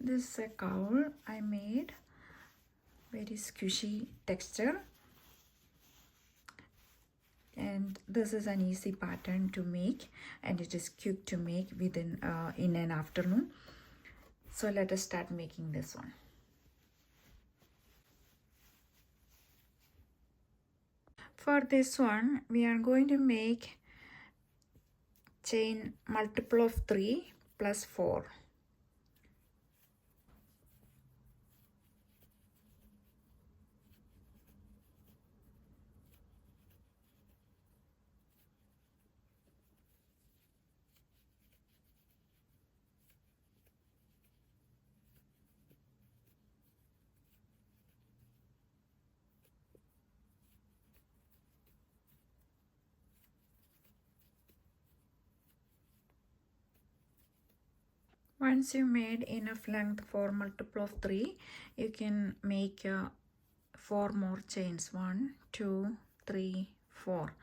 This is a cowl I made, very squishy texture, and this is an easy pattern to make, and it is quick to make within in an afternoon. So let us start making this one. For this one, we are going to make chain multiple of 3 plus 4. Once you made enough length for multiple of 3, you can make 4 more chains. 1, 2, 3, 4.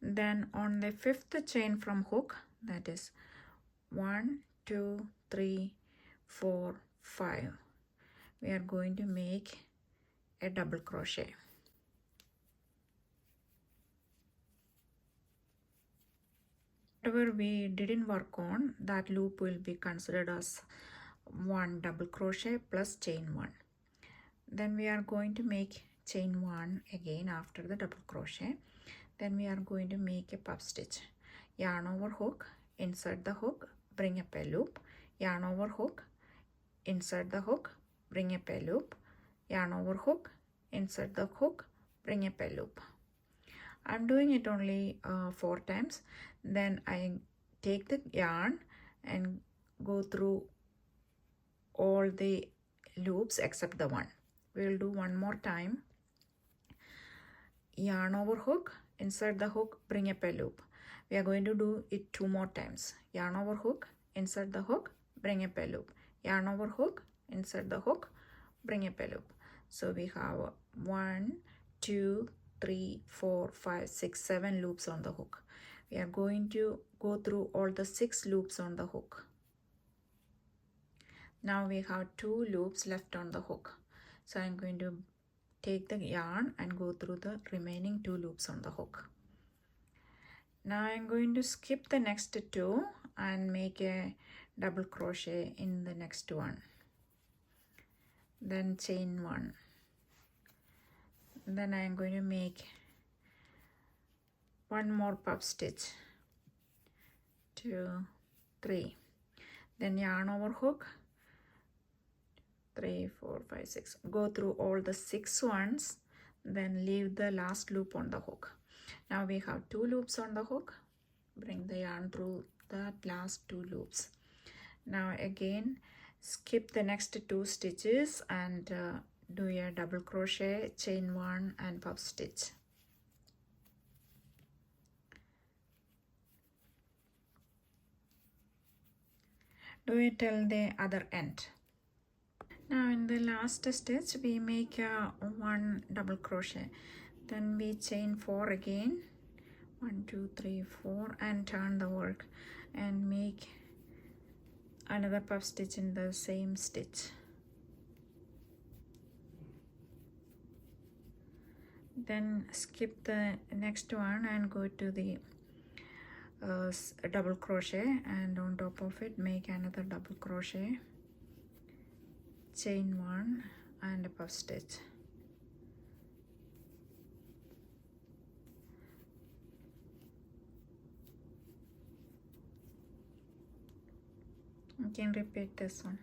Then on the 5th chain from hook, that is 1, 2, 3, 4, 5, we are going to make a double crochet. Whatever we didn't work on, that loop will be considered as 1 double crochet plus chain 1. Then we are going to make chain 1 again after the double crochet. Then we are going to make a puff stitch. Yarn over hook, insert the hook, bring up a loop, yarn over hook, insert the hook, bring up a loop, yarn over hook, insert the hook, bring up a loop. I'm doing it only 4 times. Then I take the yarn and go through all the loops except the one. We will do one more time. Yarn over hook, insert the hook, bring up a loop. We are going to do it 2 more times. Yarn over hook, insert the hook, bring up a loop. Yarn over hook, insert the hook, bring up a loop. So we have 1, 2, 3, 4, 5, 6, 7 loops on the hook. We are going to go through all the 6 loops on the hook. Now we have 2 loops left on the hook. So I'm going to take the yarn and go through the remaining 2 loops on the hook. Now I'm going to skip the next 2 and make a double crochet in the next one. Then chain 1. Then I am going to make 1 more puff stitch, 2, 3. Then yarn over hook, 3, 4, 5, 6. Go through all the 6 ones, then leave the last loop on the hook. Now we have 2 loops on the hook. Bring the yarn through the last 2 loops. Now again, skip the next 2 stitches and do a double crochet, chain 1 and puff stitch. Do it till the other end. Now in the last stitch we make 1 double crochet, then we chain 4 again, 1, 2, 3, 4, and turn the work and make another puff stitch in the same stitch. Then skip the next one and go to the double crochet, and on top of it make another double crochet, chain 1 and a puff stitch. You can repeat this one.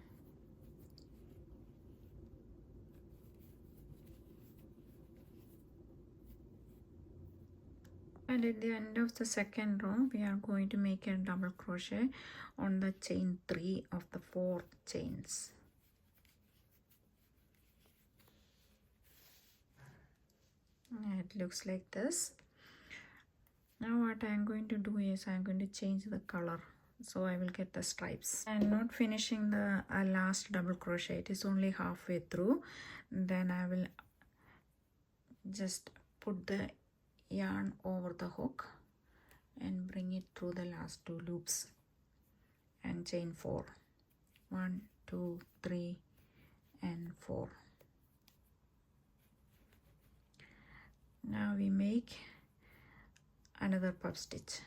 And at the end of the second row, we are going to make a double crochet on the chain 3 of the 4 chains. It looks like this. Now what I am going to do is I am going to change the color, so I will get the stripes. I am not finishing the last double crochet, it is only halfway through. Then I will just put the yarn over the hook and bring it through the last 2 loops and chain 4. 1, 2, 3 and 4. Now we make another puff stitch.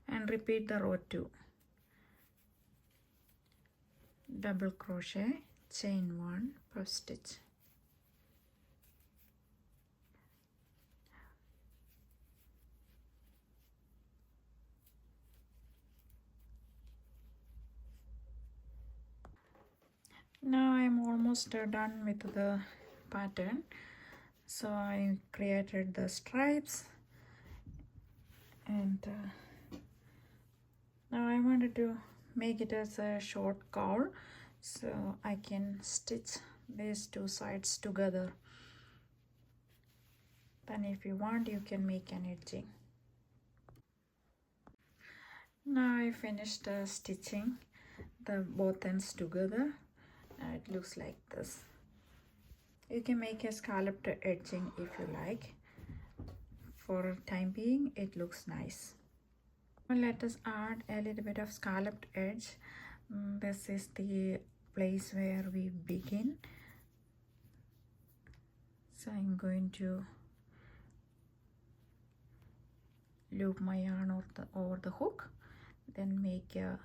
And repeat the row 2. Double crochet, chain 1, puff stitch. Now I'm almost done with the pattern. So I created the stripes, and now I wanted to make it as a short cowl, so I can stitch these two sides together. Then if you want, you can make an edging. Now I finished stitching the both ends together. Now it looks like this. You can make a scalloped edging if you like. For time being, it looks nice. Now let us add a little bit of scalloped edge. This is the place where we begin. So I'm going to loop my yarn over the hook, then make a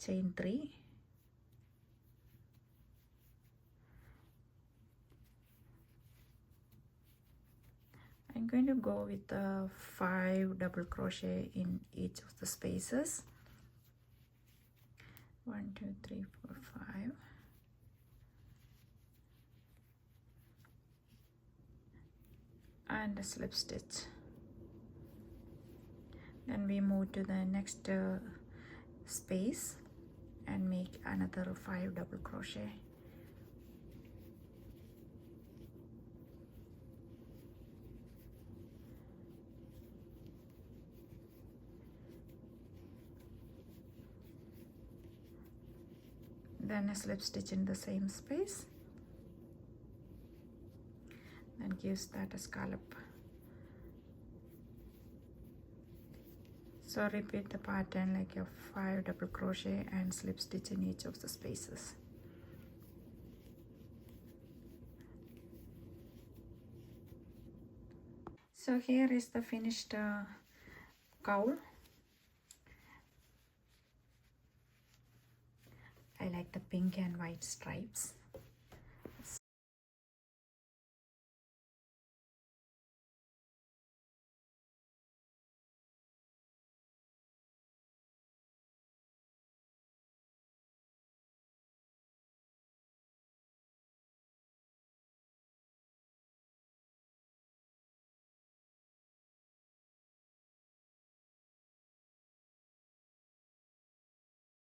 chain 3. I'm going to go with 5 double crochet in each of the spaces. 1, 2, 3, 4, 5. And a slip stitch. Then we move to the next space and make another 5 double crochet. Then a slip stitch in the same space. That gives that a scallop. So repeat the pattern like a 5 double crochet and slip stitch in each of the spaces. So here is the finished cowl. I like the pink and white stripes.